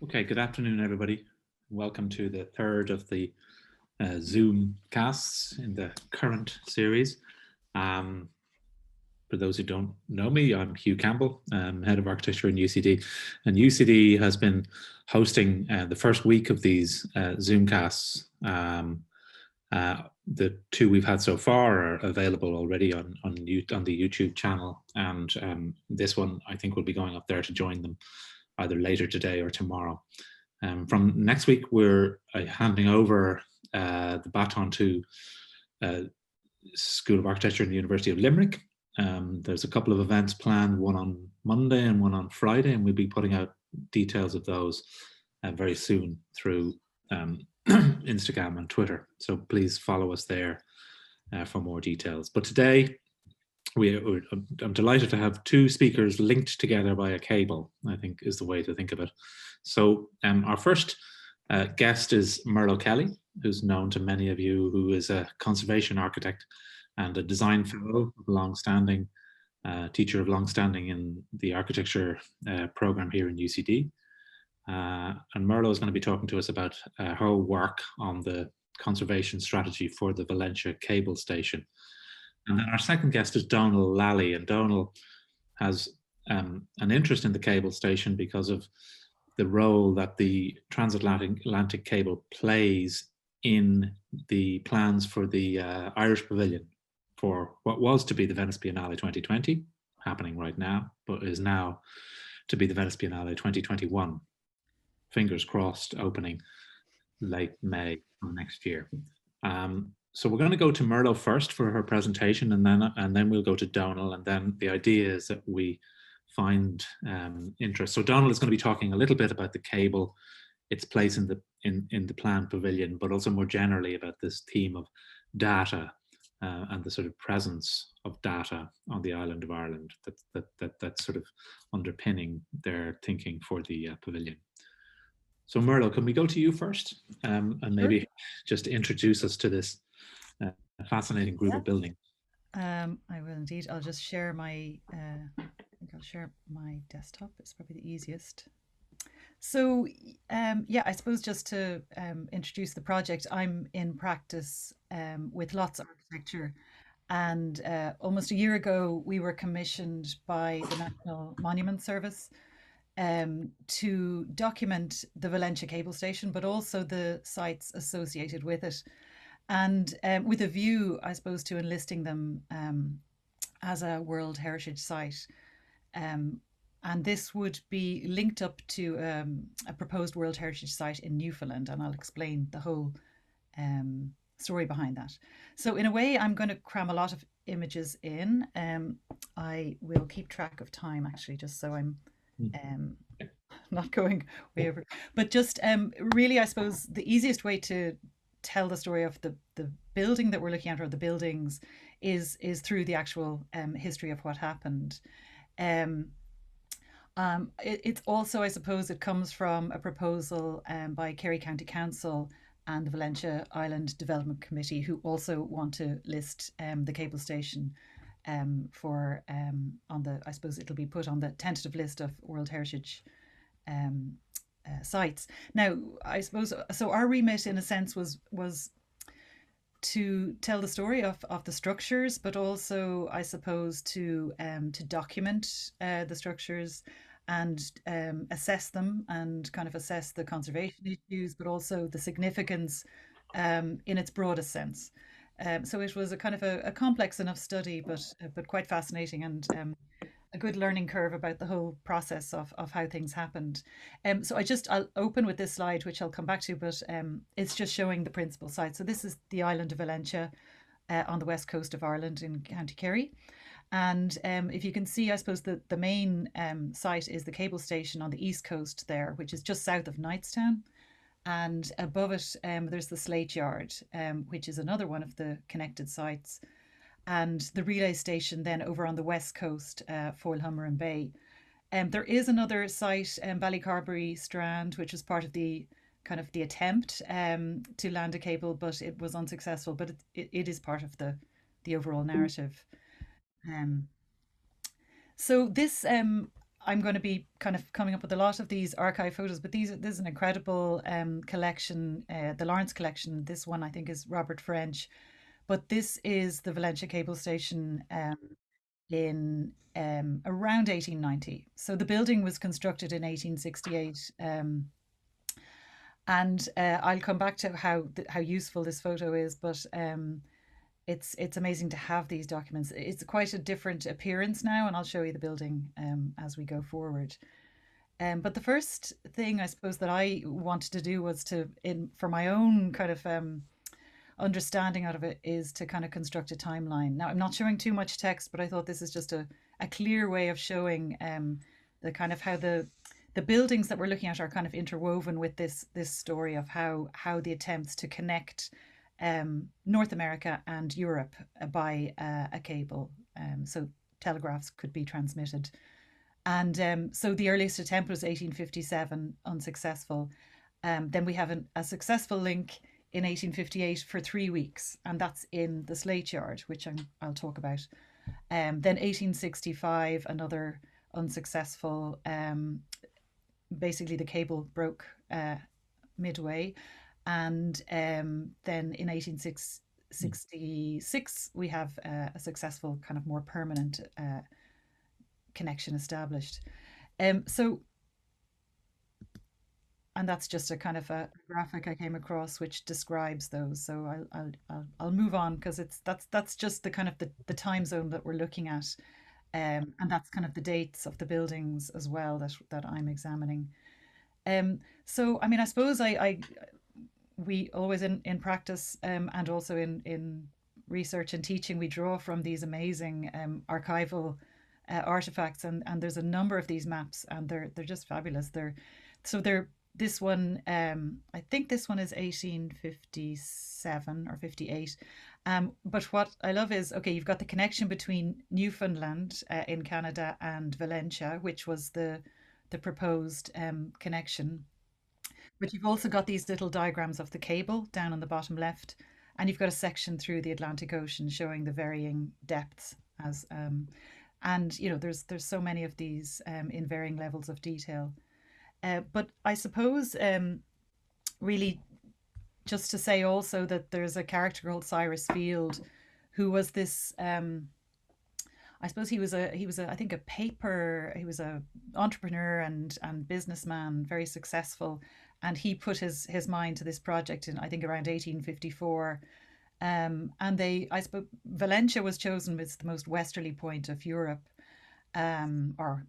Okay, good afternoon, everybody. Welcome to the third of the Zoom casts in the current series. For those who don't know me, I'm Hugh Campbell, Head of Architecture in UCD. And UCD has been hosting the first week of these Zoom casts. The two we've had so far are available already on the YouTube channel. And this one, I think, will be going up there to join them either later today or tomorrow. From next week, we're handing over the baton to School of Architecture in the University of Limerick. There's a couple of events planned, one on Monday and one on Friday, and we'll be putting out details of those very soon through Instagram and Twitter. So please follow us there for more details. But today, I'm delighted to have two speakers linked together by a cable, I think is the way to think of it. So our first guest is Merlo Kelly, who's known to many of you, who is a conservation architect and a design fellow, long-standing teacher of long-standing in the architecture program here in UCD. And Merlo is going to be talking to us about her work on the conservation strategy for the Valentia cable station. And then our second guest is Donal Lally, and Donal has an interest in the cable station because of the role that the transatlantic cable plays in the plans for the Irish Pavilion for what was to be the Venice Biennale 2020, happening right now, but is now to be the Venice Biennale 2021. Fingers crossed, opening late May of next year. So we're going to go to Merlo first for her presentation, and then we'll go to Donal, and then the idea is that we find interest. So Donal is going to be talking a little bit about the cable, its place in the planned pavilion, but also more generally about this theme of data and the sort of presence of data on the island of Ireland that's sort of underpinning their thinking for the pavilion. So Merlo, can we go to you first, and maybe just introduce us to this fascinating group of buildings? I will indeed. I'll just share my. I think I'll share my desktop. It's probably the easiest. So, yeah, I suppose just to introduce the project, I'm in practice with lots of architecture, and almost a year ago we were commissioned by the National Monument Service to document the Valentia cable station, but also the sites associated with it, and with a view, I suppose, to enlisting them as a World Heritage Site. And this would be linked up to a proposed World Heritage Site in Newfoundland, and I'll explain the whole story behind that. So in a way, I'm going to cram a lot of images in. I will keep track of time, actually, just so I'm not going way over. But just really, I suppose, the easiest way to tell the story of the building that we're looking at, or the buildings, is through the actual history of what happened. It's also, I suppose, it comes from a proposal by Kerry County Council and the Valentia Island Development Committee, who also want to list the cable station for on the, I suppose it'll be put on the tentative list of World Heritage sites. Now, I suppose, so our remit in a sense was to tell the story of the structures, but also, I suppose, to document the structures and assess them, and kind of assess the conservation issues, but also the significance in its broadest sense. So it was a kind of a complex enough study, but quite fascinating, and a good learning curve about the whole process of how things happened. So I'll open with this slide, which I'll come back to, but it's just showing the principal site. So this is the island of Valentia on the west coast of Ireland in County Kerry. And if you can see, I suppose the main site is the cable station on the east coast there, which is just south of Knightstown. And above it, there's the Slate Yard, which is another one of the connected sites, and the relay station then over on the west coast, Foilhummer and Bay. There is another site, Ballycarberry Strand, which was part of the kind of the attempt to land a cable, but it was unsuccessful. But it is part of the overall narrative. So this I'm going to be kind of coming up with a lot of these archive photos, but this is an incredible collection, the Lawrence collection. This one I think is Robert French, but this is the Valentia cable station in around 1890. So the building was constructed in 1868. And I'll come back to how useful this photo is, but it's amazing to have these documents. It's quite a different appearance now, and I'll show you the building as we go forward. But the first thing I suppose that I wanted to do was for my own kind of understanding out of it, is to kind of construct a timeline. Now, I'm not showing too much text, but I thought this is just a clear way of showing the kind of how the buildings that we're looking at are kind of interwoven with this story of how the attempts to connect North America and Europe by a cable, so telegraphs could be transmitted. And so the earliest attempt was 1857, unsuccessful. Then we have a successful link in 1858 for 3 weeks, and that's in the Slate Yard, which I'll talk about. Then 1865, another unsuccessful. Basically, the cable broke midway, and then in 1866 we have a successful kind of more permanent connection established. So, and that's just a kind of a graphic I came across which describes those. So I'll move on, because that's just the kind of the time zone that we're looking at. And that's kind of the dates of the buildings as well that I'm examining. So, I mean, I suppose we always in practice and also in research and teaching, we draw from these amazing archival artifacts, and there's a number of these maps, and they're just fabulous. This one, I think this one is 1857 or 58. But what I love is, okay, you've got the connection between Newfoundland in Canada and Valentia, which was the proposed connection. But you've also got these little diagrams of the cable down on the bottom left, and you've got a section through the Atlantic Ocean showing the varying depths and there's so many of these in varying levels of detail. But I suppose really just to say also that there's a character called Cyrus Field, who was this. I suppose he was a I think he was a entrepreneur and businessman, very successful, and he put his mind to this project in, I think, around 1854. And I suppose Valentia was chosen as the most westerly point of Europe, or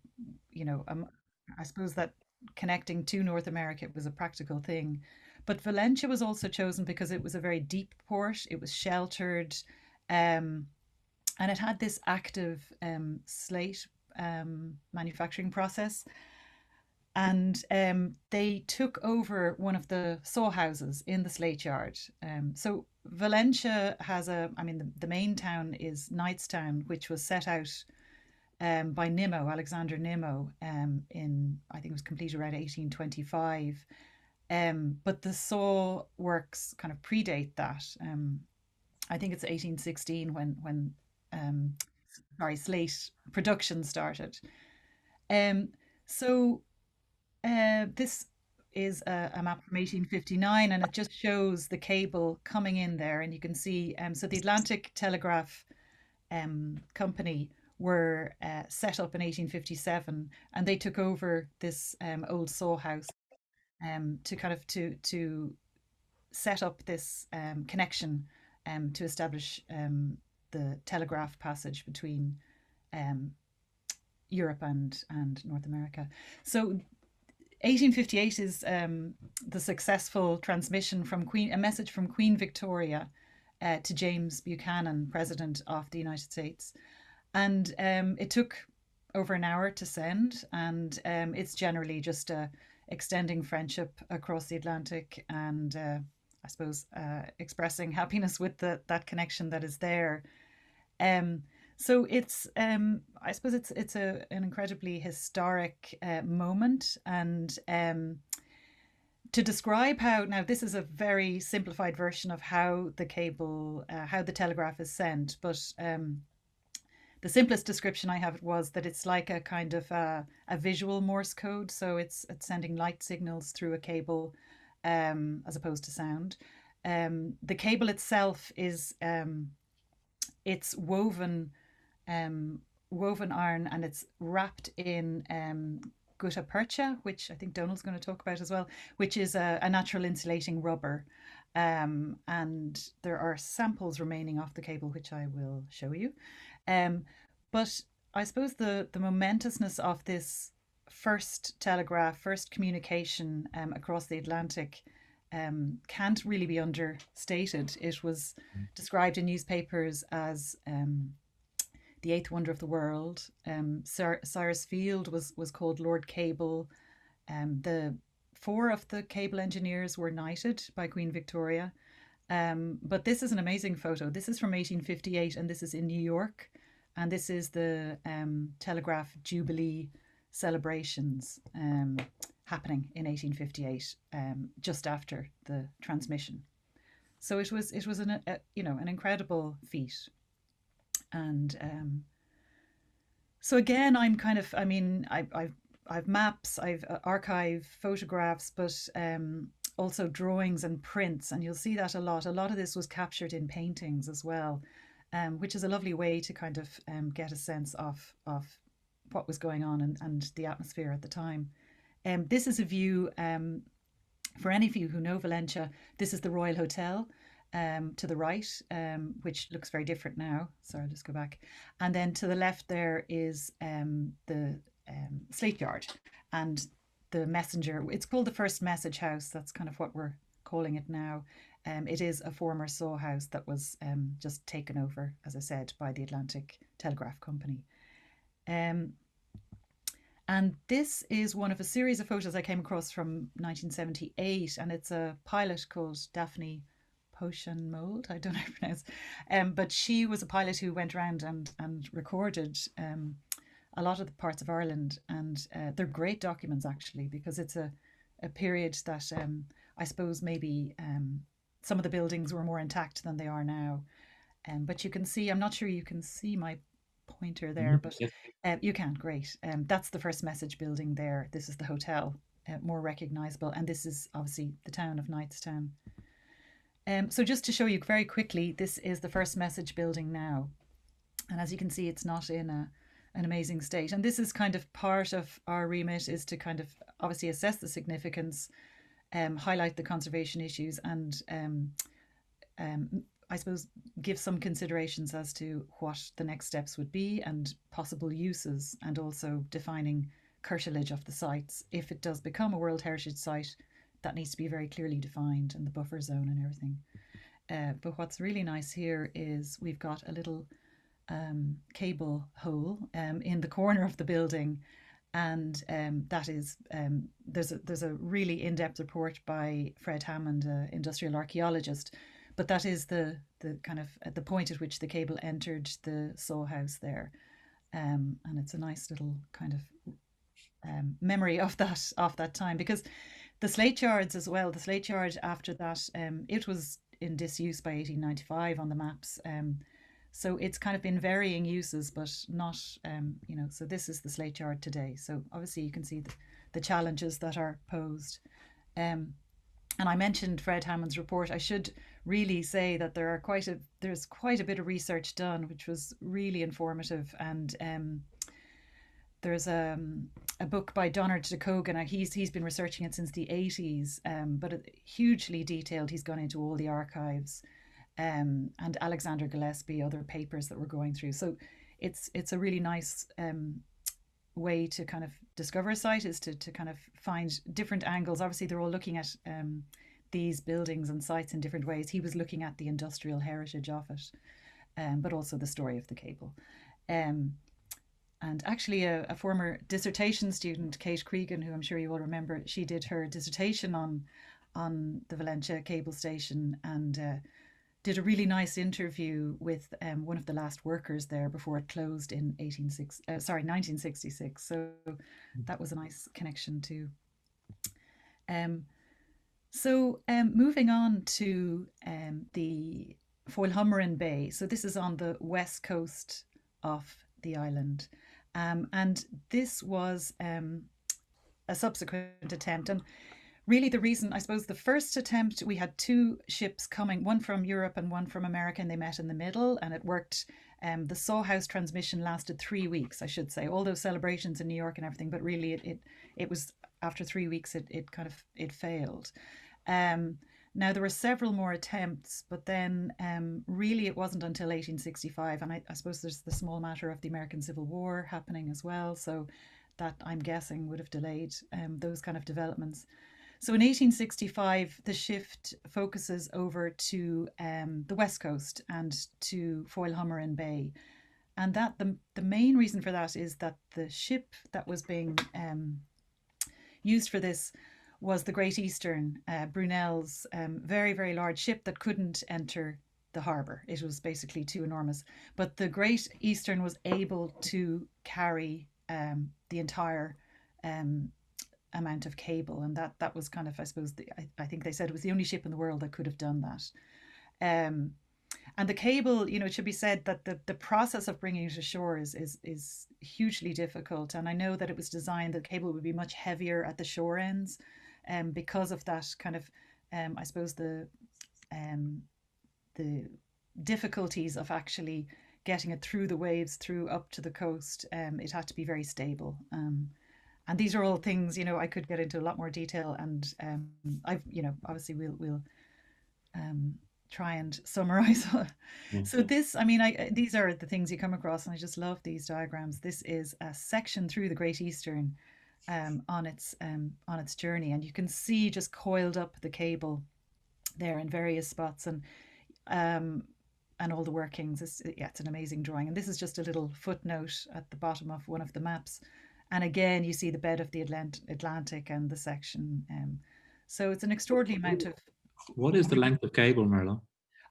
I suppose that connecting to North America was a practical thing. But Valentia was also chosen because it was a very deep port. It was sheltered, and it had this active slate manufacturing process. And they took over one of the saw houses in the Slate Yard. So Valentia has the main town is Knightstown, which was set out by Nimmo, Alexander Nimmo, I think it was completed around 1825. But the saw works kind of predate that. I think it's 1816 when slate production started. So this is a map from 1859, and it just shows the cable coming in there, and you can see so the Atlantic Telegraph Company were set up in 1857, and they took over this old saw house to set up this connection to establish the telegraph passage between Europe and North America. So 1858 is the successful transmission from a message from Queen Victoria to James Buchanan, President of the United States. And it took over an hour to send, and it's generally just extending friendship across the Atlantic, and I suppose expressing happiness with that connection that is there. So it's I suppose it's an incredibly historic moment, and to describe how, now this is a very simplified version of how the telegraph is sent, but the simplest description I have was that it's like a kind of a visual Morse code. So it's sending light signals through a cable as opposed to sound. The cable itself is it's woven iron, and it's wrapped in gutta percha, which I think Donal's going to talk about as well, which is a natural insulating rubber. And there are samples remaining off the cable, which I will show you. But I suppose the momentousness of this first telegraph, first communication across the Atlantic can't really be understated. It was described in newspapers as the eighth wonder of the world. Cyrus Field was called Lord Cable. The four of the cable engineers were knighted by Queen Victoria. But this is an amazing photo. This is from 1858, and this is in New York. And this is the Telegraph Jubilee celebrations happening in 1858, just after the transmission. So it was an incredible feat. And so again, I'm kind of, I mean, I've maps, I've archive photographs, but also drawings and prints, and you'll see that a lot. A lot of this was captured in paintings as well, which is a lovely way to kind of get a sense of what was going on and the atmosphere at the time. This is a view, for any of you who know Valentia, this is the Royal Hotel. To the right, which looks very different now. Sorry, I'll just go back. And then to the left there is the Slate Yard and the Messenger. It's called the First Message House. That's kind of what we're calling it now. It is a former saw house that was just taken over, as I said, by the Atlantic Telegraph Company. And this is one of a series of photos I came across from 1978, and it's a pilot called Daphne Potion Mold, I don't know how to pronounce, but she was a pilot who went around and recorded a lot of the parts of Ireland, and they're great documents actually, because it's a period that I suppose maybe some of the buildings were more intact than they are now, but you can see, I'm not sure you can see my pointer there, but you can, great. That's the First Message building there. This is the hotel, more recognisable, and this is obviously the town of Knightstown. So just to show you very quickly, this is the First Message building now. And as you can see, it's not in an amazing state. And this is kind of part of our remit, is to kind of obviously assess the significance, highlight the conservation issues, and I suppose give some considerations as to what the next steps would be and possible uses, and also defining curtilage of the sites. If it does become a World Heritage Site, that needs to be very clearly defined, and the buffer zone and everything. But what's really nice here is we've got a little cable hole in the corner of the building, and that is there's a really in-depth report by Fred Hammond, an industrial archaeologist, but that is the kind of at the point at which the cable entered the saw house there, and it's a nice little kind of memory of that time, because the Slate Yards as well. The Slate Yard after that, it was in disuse by 1895 on the maps. So it's kind of been varying uses, but not, so this is the Slate Yard today. So obviously you can see the challenges that are posed. And I mentioned Fred Hammond's report. I should really say that there's quite a bit of research done, which was really informative. And there's a book by Donal de Cogan. He's been researching it since the 80s, but hugely detailed. He's gone into all the archives, and Alexander Gillespie, other papers that we're going through. So it's a really nice way to kind of discover a site, is to kind of find different angles. Obviously, they're all looking at these buildings and sites in different ways. He was looking at the industrial heritage of it, but also the story of the cable. And actually a former dissertation student, Kate Cregan, who I'm sure you all remember, she did her dissertation on the Valentia cable station, and did a really nice interview with one of the last workers there before it closed in 1966. So that was a nice connection too. So moving on to the Foilhummerin Bay. So this is on the west coast of the island. And this was a subsequent attempt. And really the reason, I suppose, the first attempt, we had two ships coming, one from Europe and one from America, and they met in the middle, and it worked. The Sawhouse transmission lasted 3 weeks, I should say, all those celebrations in New York and everything, but really it was after 3 weeks it failed. Now there were several more attempts, but then really it wasn't until 1865, and I suppose there's the small matter of the American Civil War happening as well, so that I'm guessing would have delayed those kind of developments. So in 1865, the shift focuses over to the west coast and to Foilhummerin Bay. And that the main reason for that is that the ship that was being used for this was the Great Eastern, Brunel's very, very large ship that couldn't enter the harbour. It was basically too enormous. But the Great Eastern was able to carry the entire amount of cable, and that was kind of, I suppose, I think they said it was the only ship in the world that could have done that. And the cable, it should be said that the process of bringing it ashore is hugely difficult. And I know that it was designed that the cable would be much heavier at the shore ends, because of that kind of, I suppose, the difficulties of actually getting it through the waves, through up to the coast. It had to be very stable. And these are all things, I could get into a lot more detail, and obviously we'll try and summarize. So this, these are the things you come across, and I just love these diagrams. This is a section through the Great Eastern on its journey, and you can see just coiled up the cable there in various spots, and all the workings. It's an amazing drawing, and this is just a little footnote at the bottom of one of the maps. And again, you see the bed of the Atlantic and the section. So it's an extraordinary amount of... What is the length of cable, Merlo?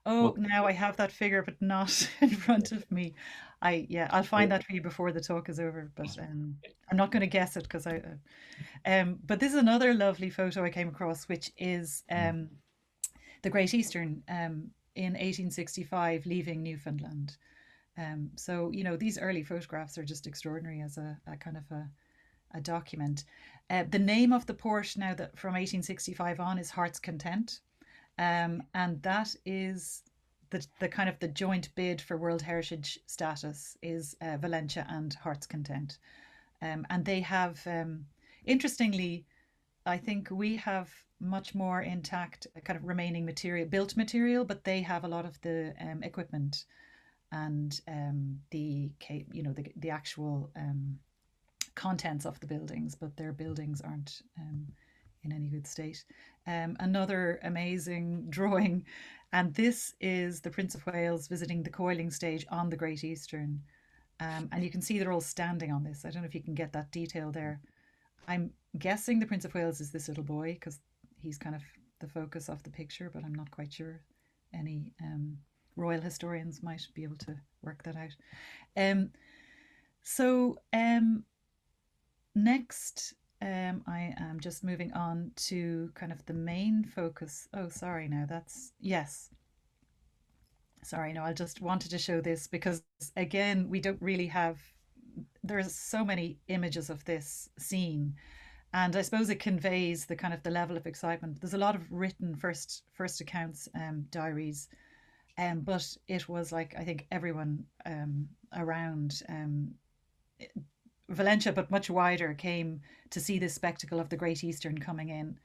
Now I have that figure, but not in front of me. I'll find that for you before the talk is over, but I'm not going to guess it because but this is another lovely photo I came across, which is the Great Eastern in 1865 leaving Newfoundland. So these early photographs are just extraordinary as a kind of a document. The name of the port now that from 1865 on is Heart's Content, and that is the kind of the joint bid for World Heritage status is Valentia and Heart's Content, and they have interestingly, I think we have much more intact kind of remaining built material, but they have a lot of the equipment and the actual contents of the buildings, but their buildings aren't in any good state. Another amazing drawing, and this is the Prince of Wales visiting the coiling stage on the Great Eastern, and you can see they're all standing on this. I don't know if you can get that detail there. I'm guessing the Prince of Wales is this little boy because he's kind of the focus of the picture, but I'm not quite sure. Any royal historians might be able to work that out. Next, I am just moving on to kind of the main focus. Oh, sorry, now that's, yes. Sorry, no, I just wanted to show this because, again, we don't really have, there's so many images of this scene. And I suppose it conveys the kind of the level of excitement. There's a lot of written first accounts, diaries, but it was like, I think everyone around Valentia, but much wider, came to see this spectacle of the Great Eastern coming in.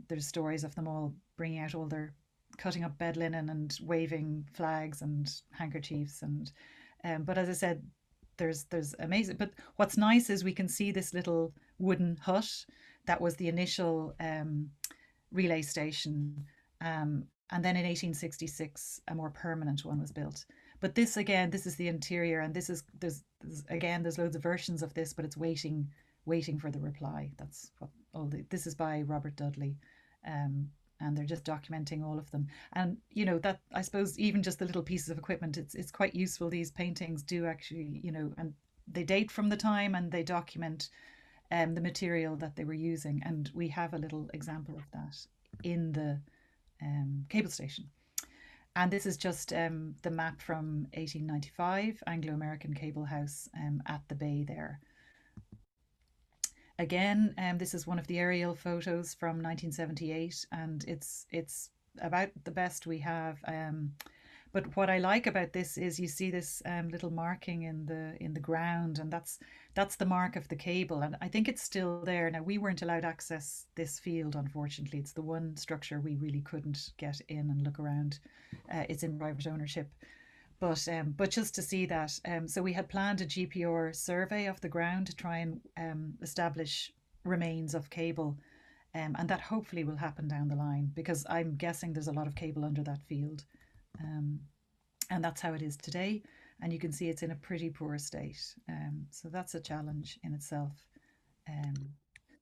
There's stories of them all bringing out all their, cutting up bed linen and waving flags and handkerchiefs. And but as I said, there's amazing. But what's nice is we can see this little wooden hut that was the initial relay station. And then in 1866, a more permanent one was built. But this, again, this is the interior, and there's loads of versions of this, but it's waiting for the reply. That's what this is by Robert Dudley, and they're just documenting all of them. And that, I suppose, even just the little pieces of equipment, it's quite useful. These paintings do actually, and they date from the time and they document the material that they were using, and we have a little example of that in the cable station. And this is just the map from 1895, Anglo-American cable house at the bay there. Again, this is one of the aerial photos from 1978, and it's about the best we have. But what I like about this is you see this little marking in the ground, and that's the mark of the cable, and I think it's still there. Now, we weren't allowed access this field, unfortunately. It's the one structure we really couldn't get in and look around. It's in private ownership. But just to see that, so we had planned a GPR survey of the ground to try and establish remains of cable, and that hopefully will happen down the line, because I'm guessing there's a lot of cable under that field, and that's how it is today. And you can see it's in a pretty poor state, so that's a challenge in itself.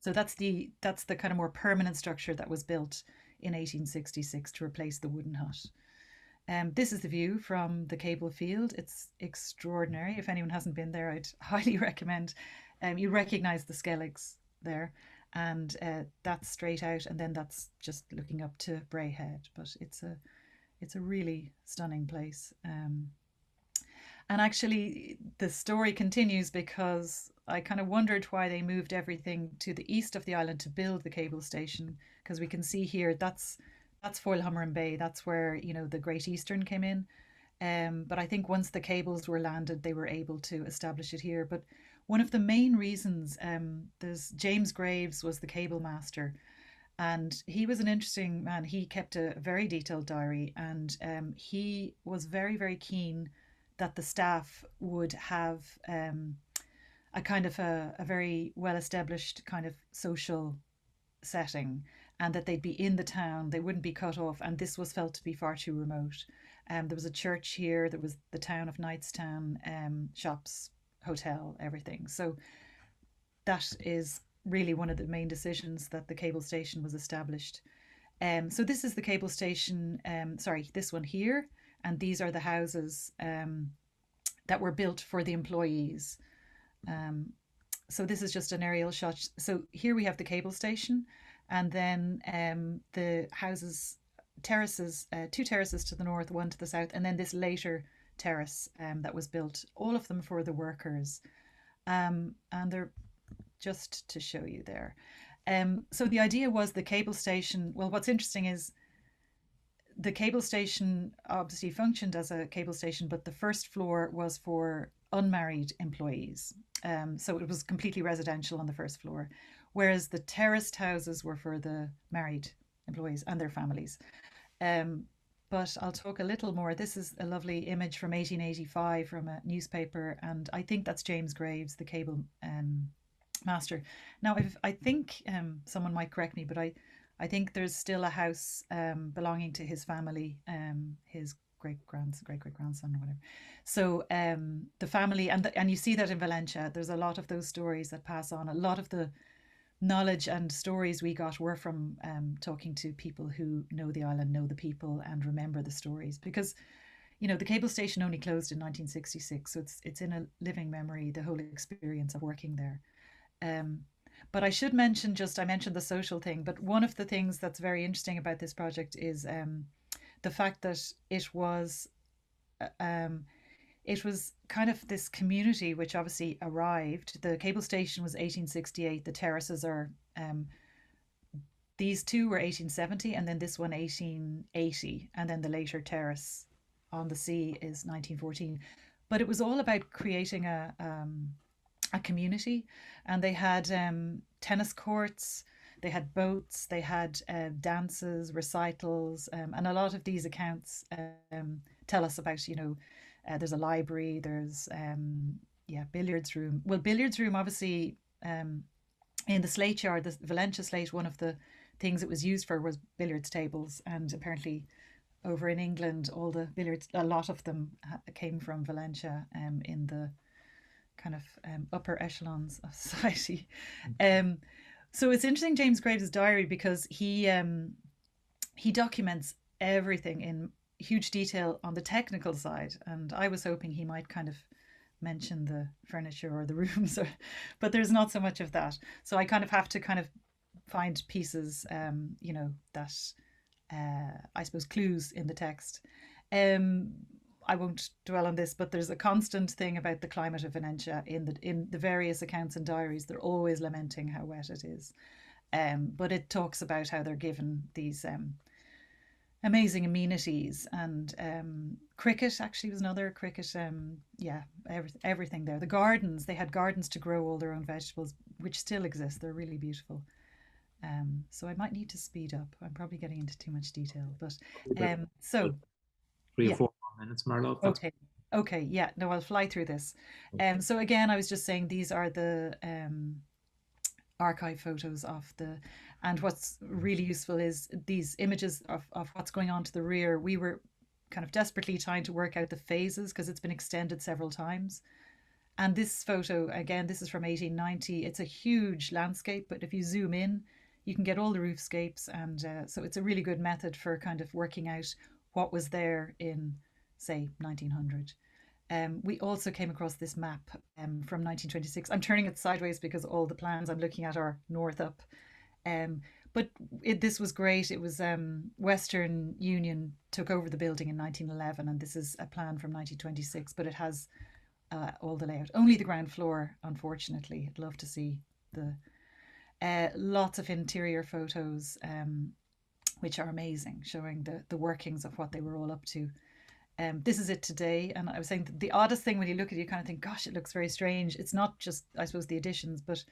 So that's the kind of more permanent structure that was built in 1866 to replace the wooden hut. This is the view from the cable field. It's extraordinary. If anyone hasn't been there, I'd highly recommend. You recognize the Skelligs there, and that's straight out, and then that's just looking up to Bray Head. But it's a really stunning place. And actually, the story continues, because I kind of wondered why they moved everything to the east of the island to build the cable station, because we can see here that's Foilhammer Bay. That's where, the Great Eastern came in. But I think once the cables were landed, they were able to establish it here. But one of the main reasons, there's James Graves was the cable master, and he was an interesting man. He kept a very detailed diary, and he was very, very keen that the staff would have a kind of a very well-established kind of social setting, and that they'd be in the town, they wouldn't be cut off, and this was felt to be far too remote. There was a church here, there was the town of Knightstown, shops, hotel, everything. So that is really one of the main decisions, that the cable station was established. So this is the cable station, sorry, this one here, and these are the houses that were built for the employees. So this is just an aerial shot. So here we have the cable station, and then the houses, terraces, two terraces to the north, one to the south, and then this later terrace that was built, all of them for the workers. And they're just to show you there. So the idea was the cable station, well, what's interesting is the cable station obviously functioned as a cable station, but the first floor was for unmarried employees. So it was completely residential on the first floor, whereas the terraced houses were for the married employees and their families. But I'll talk a little more. This is a lovely image from 1885 from a newspaper, and I think that's James Graves, the cable master. Now, I think someone might correct me, but I think there's still a house belonging to his family, his great-great-grandson or whatever. So the family, and you see that in Valentia, there's a lot of those stories that pass on. A lot of the knowledge and stories we got were from talking to people who know the island, know the people, and remember the stories. Because, the cable station only closed in 1966, so it's in a living memory, the whole experience of working there. But I should mention, I mentioned the social thing, but one of the things that's very interesting about this project is the fact that it was kind of this community which obviously arrived. The cable station was 1868. The terraces are, these two were 1870, and then this one 1880, and then the later terrace on the sea is 1914. But it was all about creating a community, and they had tennis courts, they had boats, they had dances, recitals, and a lot of these accounts tell us about, there's a library, there's billiards room. Well, billiards room, obviously, in the slate yard, the Valentia slate, one of the things it was used for was billiards tables, and apparently over in England, all the billiards, a lot of them came from Valentia in the kind of upper echelons of society. So it's interesting, James Graves' diary, because he documents everything in huge detail on the technical side, and I was hoping he might kind of mention the furniture or the rooms, but there's not so much of that. So I kind of have to kind of find pieces, that I suppose clues in the text. Um, I won't dwell on this, but there's a constant thing about the climate of Venetia in the various accounts and diaries. They're always lamenting how wet it is. But it talks about how they're given these amazing amenities, and cricket actually was another cricket. Yeah, everything there. The gardens, they had gardens to grow all their own vegetables, which still exist. They're really beautiful. So I might need to speed up. I'm probably getting into too much detail, but so Three or yeah, 4 more minutes, Merlo. That's okay, okay, yeah. No, I'll fly through this. So again, I was just saying these are the archive photos of the, and what's really useful is these images of what's going on to the rear. We were kind of desperately trying to work out the phases because it's been extended several times. And this photo, again, this is from 1890. It's a huge landscape, but if you zoom in, you can get all the roofscapes. And so it's a really good method for kind of working out what was there in, say, 1900. We also came across this map from 1926. I'm turning it sideways because all the plans I'm looking at are north up. But this was great. It was Western Union took over the building in 1911, and this is a plan from 1926, but it has all the layout. Only the ground floor, unfortunately. I'd love to see the lots of interior photos, which are amazing, showing the workings of what they were all up to. This is it today, and I was saying the oddest thing when you look at it, you kind of think, gosh, it looks very strange. It's not just, I suppose, the additions, but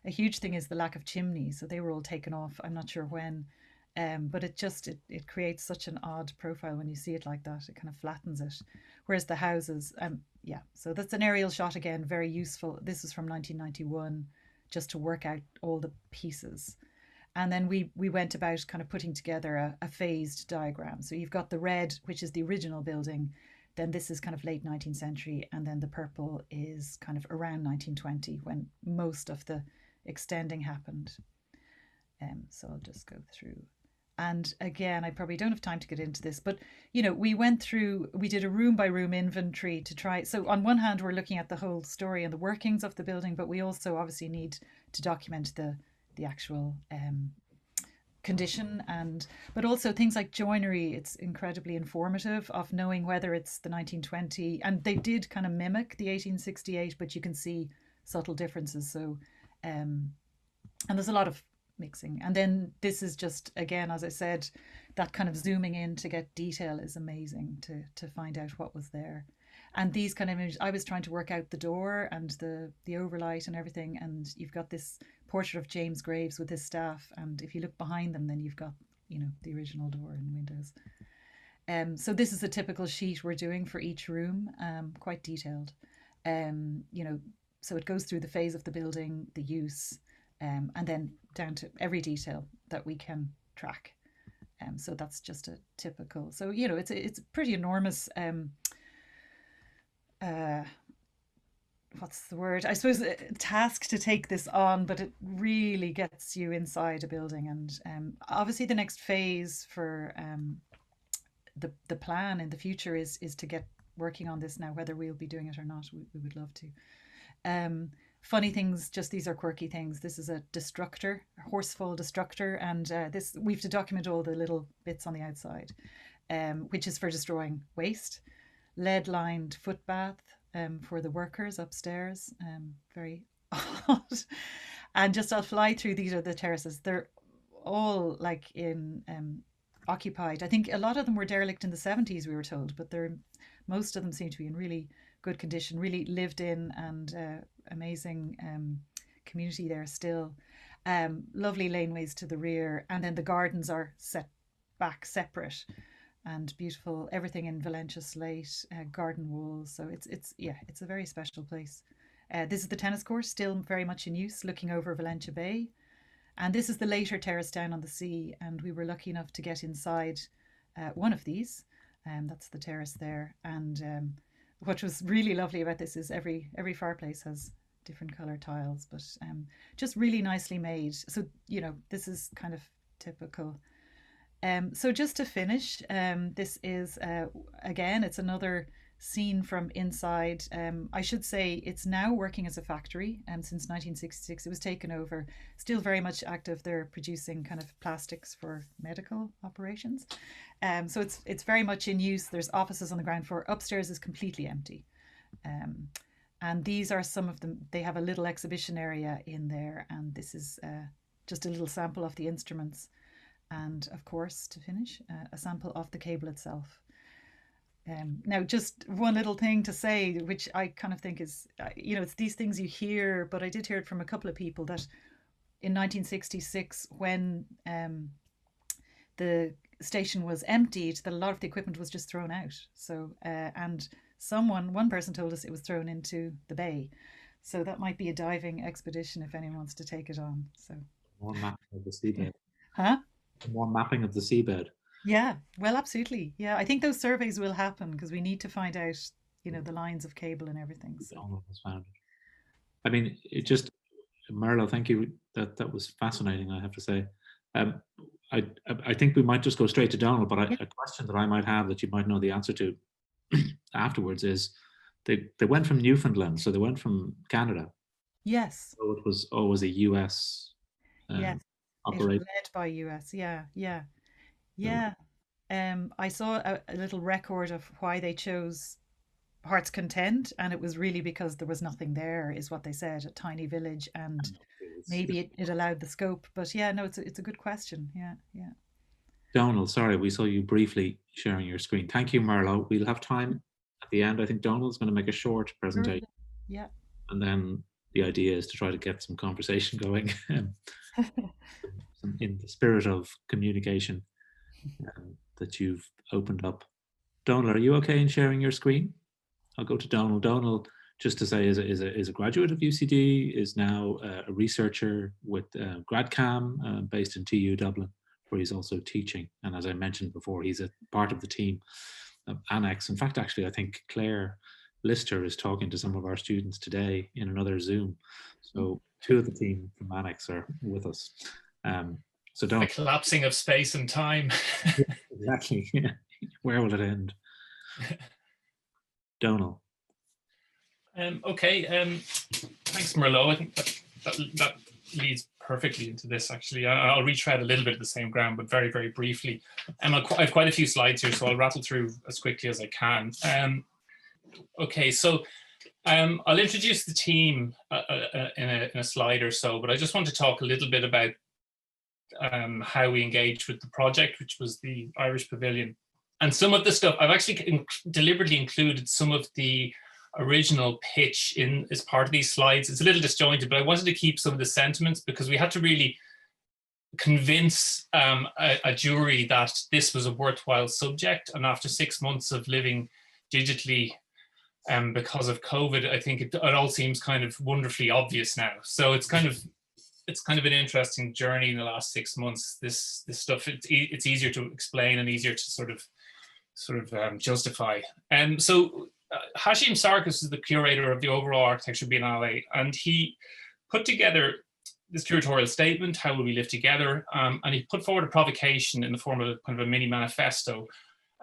a huge thing is the lack of chimneys. So they were all taken off. I'm not sure when, but it creates such an odd profile when you see it like that. It kind of flattens it. Whereas the houses, yeah. So that's an aerial shot again, very useful. This is from 1991, just to work out all the pieces. And then we went about kind of putting together a phased diagram. So you've got the red, which is the original building. Then this is kind of late 19th century. And then the purple is kind of around 1920 when most of the extending happened. So I'll just go through. And again, I probably don't have time to get into this, but we did a room by room inventory to try. So on one hand, we're looking at the whole story and the workings of the building, but we also obviously need to document the actual condition, but also things like joinery. It's incredibly informative of knowing whether it's the 1920, and they did kind of mimic the 1868, but you can see subtle differences. So and there's a lot of mixing, and then this is just, again, as I said, that kind of zooming in to get detail is amazing to find out what was there. And these kind of images, I was trying to work out the door and the overlight and everything, and you've got this portrait of James Graves with his staff, and if you look behind them, then you've got the original door and windows. So this is a typical sheet we're doing for each room, quite detailed. So it goes through the phase of the building, the use, and then down to every detail that we can track. So that's just a typical. So it's a pretty enormous. What's the word? I suppose a task to take this on, but it really gets you inside a building. And obviously, the next phase for the plan in the future is to get working on this now. Whether we'll be doing it or not, we would love to. Funny things, just these are quirky things. This is a destructor, a horsefall destructor, and this we have to document all the little bits on the outside, which is for destroying waste. Lead-lined footbath for the workers upstairs, very odd. And just I'll fly through. These are the terraces. They're all like in occupied. I think a lot of them were derelict in the 70s, we were told, but most of them seem to be in really good condition, really lived in, and amazing community there still. Lovely laneways to the rear, and then the gardens are set back separate and beautiful. Everything in Valentia slate, garden walls. So it's a very special place. This is the tennis court, still very much in use, looking over Valentia Bay. And this is the later terrace down on the sea, and we were lucky enough to get inside one of these. That's the terrace there. And what was really lovely about this is every fireplace has different color tiles, but just really nicely made. So this is kind of typical. So just to finish, this is again, it's another seen from inside. I should say it's now working as a factory since 1966. It was taken over, still very much active. They're producing kind of plastics for medical operations. So it's very much in use. There's offices on the ground floor. Upstairs is completely empty. And these are some of them. They have a little exhibition area in there, and this is just a little sample of the instruments. And of course, to finish, a sample of the cable itself. Now, just one little thing to say, which I kind of think is, it's these things you hear, but I did hear it from a couple of people that in 1966, when the station was emptied, that a lot of the equipment was just thrown out. So, and one person told us it was thrown into the bay. So that might be a diving expedition if anyone wants to take it on. So more mapping of the seabed. Huh? More mapping of the seabed. Yeah, well, absolutely. Yeah, I think those surveys will happen because we need to find out, the lines of cable and everything. So. Donal has found it. I mean, it just, Merlo, thank you. That was fascinating, I have to say. I think we might just go straight to Donal, but a question that I might have that you might know the answer to afterwards is, they went from Newfoundland, so they went from Canada. Yes. So it was always a US yes. operation. It was led by US. Yeah. I saw a little record of why they chose Heart's Content, and it was really because there was nothing there, is what they said, a tiny village, and maybe it allowed the scope. But yeah, no, it's a good question. Yeah. Donal, sorry, we saw you briefly sharing your screen. Thank you, Merlo. We'll have time at the end. I think Donal's going to make a short presentation. Yeah. And then the idea is to try to get some conversation going in the spirit of communication that you've opened up. Donal, are you okay in sharing your screen? I'll go to Donal. Donal, just to say, is a graduate of UCD, is now a researcher with GradCam based in TU Dublin, where he's also teaching. And as I mentioned before, he's a part of the team of Annex. In fact, actually, I think Claire Lister is talking to some of our students today in another Zoom. So two of the team from Annex are with us. So Donal. The collapsing of space and time. Yeah, exactly. Yeah. Where will it end? Donal. Okay. Thanks, Merlo. I think that leads perfectly into this, actually. I'll retread a little bit of the same ground, but very, very briefly. I have quite a few slides here, so I'll rattle through as quickly as I can. Okay, so I'll introduce the team in a slide or so, but I just want to talk a little bit about how we engaged with the project, which was the Irish Pavilion. And some of the stuff, I've actually deliberately included some of the original pitch as part of these slides. It's a little disjointed, but I wanted to keep some of the sentiments because we had to really convince a jury that this was a worthwhile subject. And after 6 months of living digitally because of COVID, I think it all seems kind of wonderfully obvious now. So it's kind of an interesting journey in the last 6 months. This stuff, it's easier to explain and easier to sort of justify. So Hashim Sarkis is the curator of the overall Architecture Biennale, and he put together this curatorial statement, how will we live together? And he put forward a provocation in the form of kind of a mini manifesto.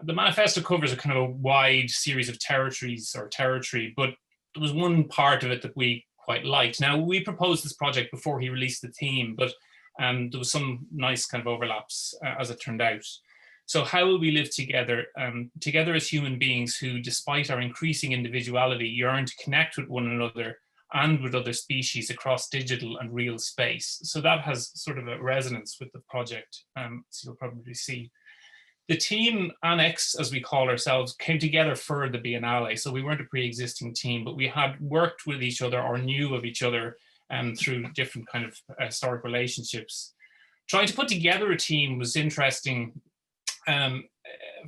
The manifesto covers a kind of a wide series of territory, but there was one part of it that we quite liked. Now, we proposed this project before he released the theme, but there was some nice kind of overlaps as it turned out. So how will we live together? Together as human beings who, despite our increasing individuality, yearn to connect with one another and with other species across digital and real space. So that has sort of a resonance with the project, as you'll probably see. The team Annex, as we call ourselves, came together for the Biennale. So we weren't a pre-existing team, but we had worked with each other or knew of each other through different kind of historic relationships. Trying to put together a team was interesting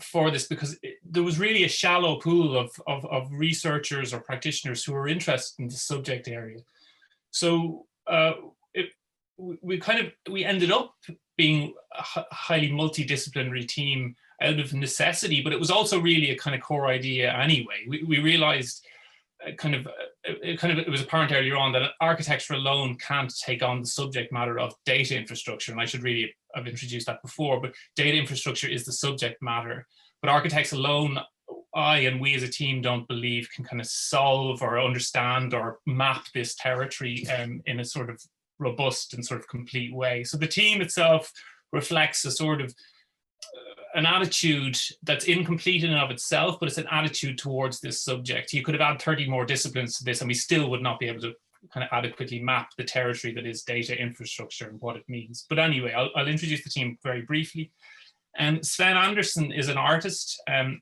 for this because there was really a shallow pool of researchers or practitioners who were interested in the subject area. So we ended up being a highly multidisciplinary team out of necessity, but it was also really a kind of core idea anyway. We realized it was apparent earlier on that architecture alone can't take on the subject matter of data infrastructure, and I should really have introduced that before, but data infrastructure is the subject matter, but architects alone I and we as a team don't believe can kind of solve or understand or map this territory in a sort of robust and sort of complete way. So the team itself reflects a sort of an attitude that's incomplete in and of itself, but it's an attitude towards this subject. You could have added 30 more disciplines to this and we still would not be able to kind of adequately map the territory that is data infrastructure and what it means. But anyway, I'll introduce the team very briefly. Sven Andersson is an artist and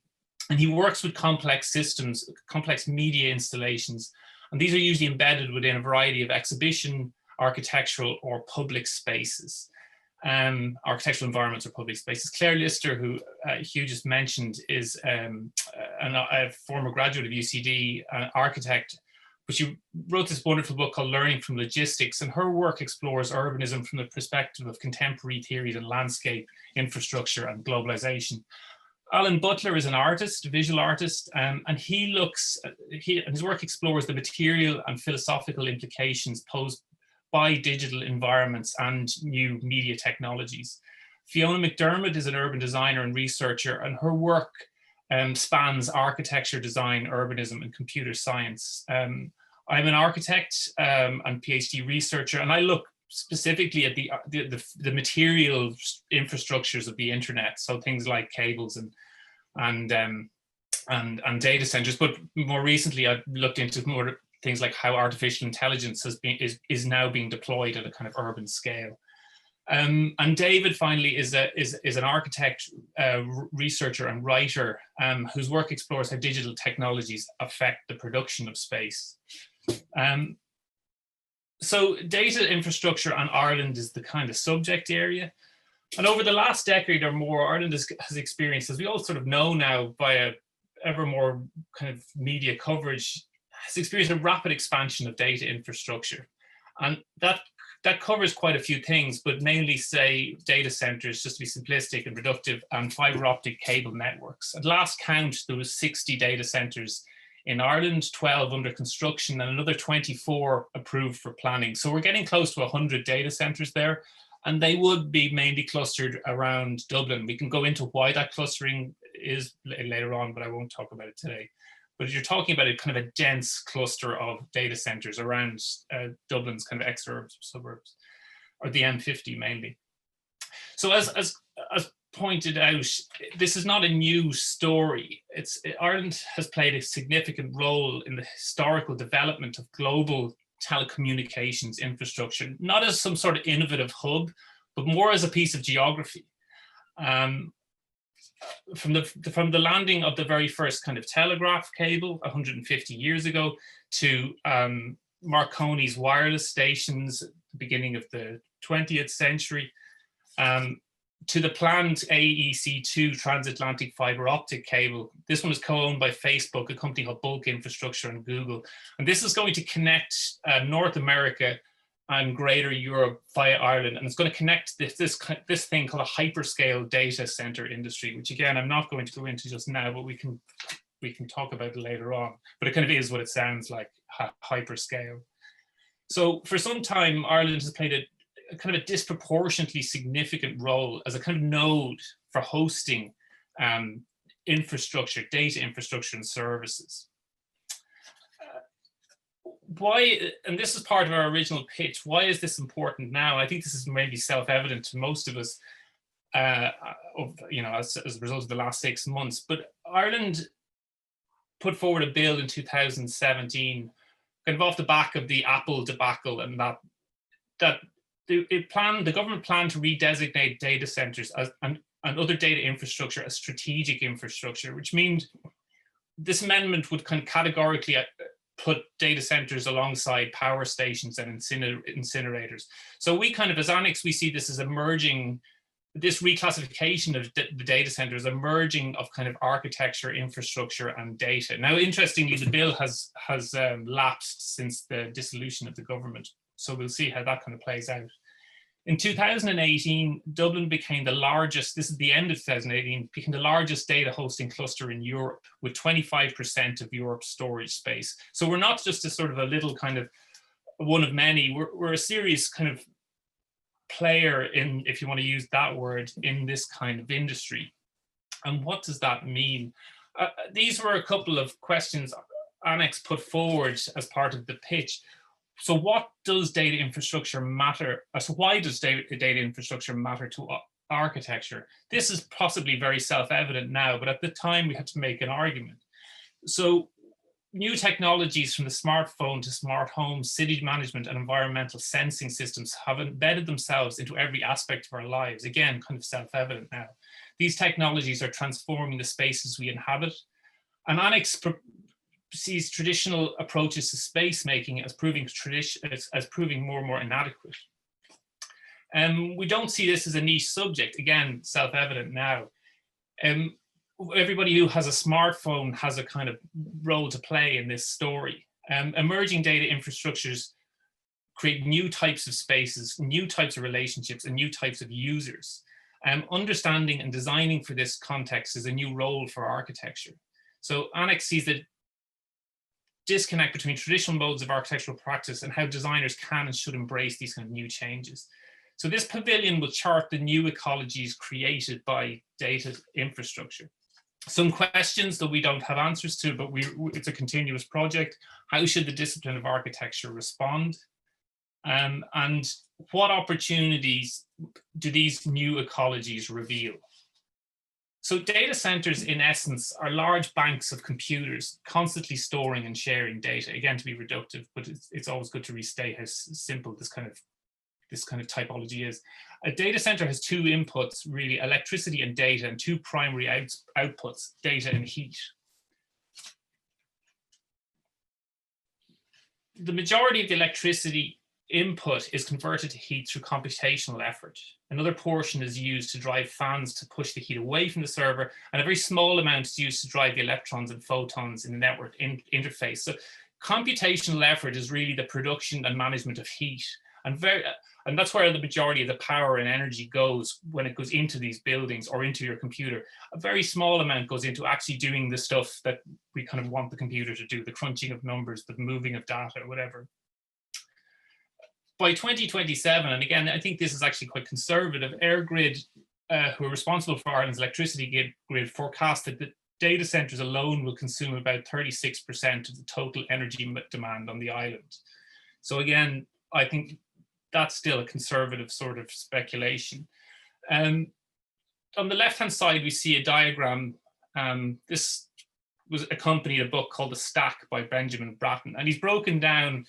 he works with complex systems, complex media installations. And these are usually embedded within a variety of exhibition, architectural or public spaces. Architectural environments or public spaces. Claire Lister, who Hugh just mentioned, is a former graduate of UCD, an architect, but she wrote this wonderful book called Learning from Logistics, and her work explores urbanism from the perspective of contemporary theories in landscape, infrastructure, and globalization. Alan Butler is an artist, a visual artist, and his work explores the material and philosophical implications posed by digital environments and new media technologies. Fiona McDermott is an urban designer and researcher, and her work spans architecture, design, urbanism, and computer science. I'm an architect and PhD researcher, and I look specifically at the material infrastructures of the internet, so things like cables and data centers. But more recently, I've looked into more things like how artificial intelligence is now being deployed at a kind of urban scale. And David finally is an architect, researcher and writer whose work explores how digital technologies affect the production of space. So data infrastructure and Ireland is the kind of subject area. And over the last decade or more, Ireland has experienced, as we all sort of know now via ever more kind of media coverage, has experienced a rapid expansion of data infrastructure. And that covers quite a few things, but mainly say data centers, just to be simplistic and reductive, and fiber optic cable networks. At last count, there was 60 data centers in Ireland, 12 under construction, and another 24 approved for planning. So we're getting close to 100 data centers there, and they would be mainly clustered around Dublin. We can go into why that clustering is later on, but I won't talk about it today. But you're talking about a kind of a dense cluster of data centers around Dublin's kind of exurbs, suburbs, or the M50 mainly. So as pointed out, this is not a new story. Ireland has played a significant role in the historical development of global telecommunications infrastructure, not as some sort of innovative hub, but more as a piece of geography. From the landing of the very first kind of telegraph cable 150 years ago to Marconi's wireless stations at the beginning of the 20th century, to the planned AEC2 transatlantic fiber optic cable. This one is co-owned by Facebook, a company called Bulk Infrastructure, and Google. And this is going to connect North America and Greater Europe via Ireland, and it's going to connect this thing called a hyperscale data center industry, which again I'm not going to go into just now, but we can talk about it later on. But it kind of is what it sounds like, hyperscale. So for some time, Ireland has played a kind of a disproportionately significant role as a kind of node for hosting infrastructure, data infrastructure, and services. Why, and this is part of our original pitch, why is this important now? I think this is maybe self-evident to most of us, as a result of the last 6 months. But Ireland put forward a bill in 2017, kind of off the back of the Apple debacle, and the government planned to redesignate data centers and other data infrastructure as strategic infrastructure, which means this amendment would kind of categorically put data centers alongside power stations and incinerators. So we kind of, as Annex, we see this as emerging, this reclassification of the data centers, emerging of kind of architecture, infrastructure, and data. Now, interestingly, the bill has lapsed since the dissolution of the government. So we'll see how that kind of plays out. In 2018, Dublin became the largest, this is the end of 2018, became the largest data hosting cluster in Europe with 25% of Europe's storage space. So we're not just a sort of a little kind of one of many, we're a serious kind of player in, if you want to use that word, in this kind of industry. And what does that mean? These were a couple of questions Annex put forward as part of the pitch. So what does data infrastructure matter? So why does data infrastructure matter to architecture? This is possibly very self-evident now, but at the time we had to make an argument. So new technologies from the smartphone to smart home, city management and environmental sensing systems have embedded themselves into every aspect of our lives. Again, kind of self-evident now. These technologies are transforming the spaces we inhabit. And Annex sees traditional approaches to space making as proving more and more inadequate. We don't see this as a niche subject, again, self-evident now. Everybody who has a smartphone has a kind of role to play in this story. Emerging data infrastructures create new types of spaces, new types of relationships, and new types of users. Understanding and designing for this context is a new role for architecture. So Annex sees the disconnect between traditional modes of architectural practice and how designers can and should embrace these kind of new changes. So this pavilion will chart the new ecologies created by data infrastructure. Some questions that we don't have answers to, but it's a continuous project. How should the discipline of architecture respond? And what opportunities do these new ecologies reveal? So data centers, in essence, are large banks of computers constantly storing and sharing data. Again, to be reductive, but it's always good to restate how simple this kind of typology is. A data center has two inputs, really, electricity and data, and two primary outputs, data and heat. The majority of the electricity input is converted to heat through computational effort. Another portion is used to drive fans to push the heat away from the server, and a very small amount is used to drive the electrons and photons in the network interface. So computational effort is really the production and management of heat. And that's where the majority of the power and energy goes when it goes into these buildings or into your computer. A very small amount goes into actually doing the stuff that we kind of want the computer to do, the crunching of numbers, the moving of data, whatever. By 2027, and again, I think this is actually quite conservative, EirGrid, who are responsible for Ireland's electricity grid, forecast that the data centers alone will consume about 36% of the total energy demand on the island. So again, I think that's still a conservative sort of speculation. On the left-hand side, we see a diagram. This was accompanied a book called The Stack by Benjamin Bratton, and he's broken down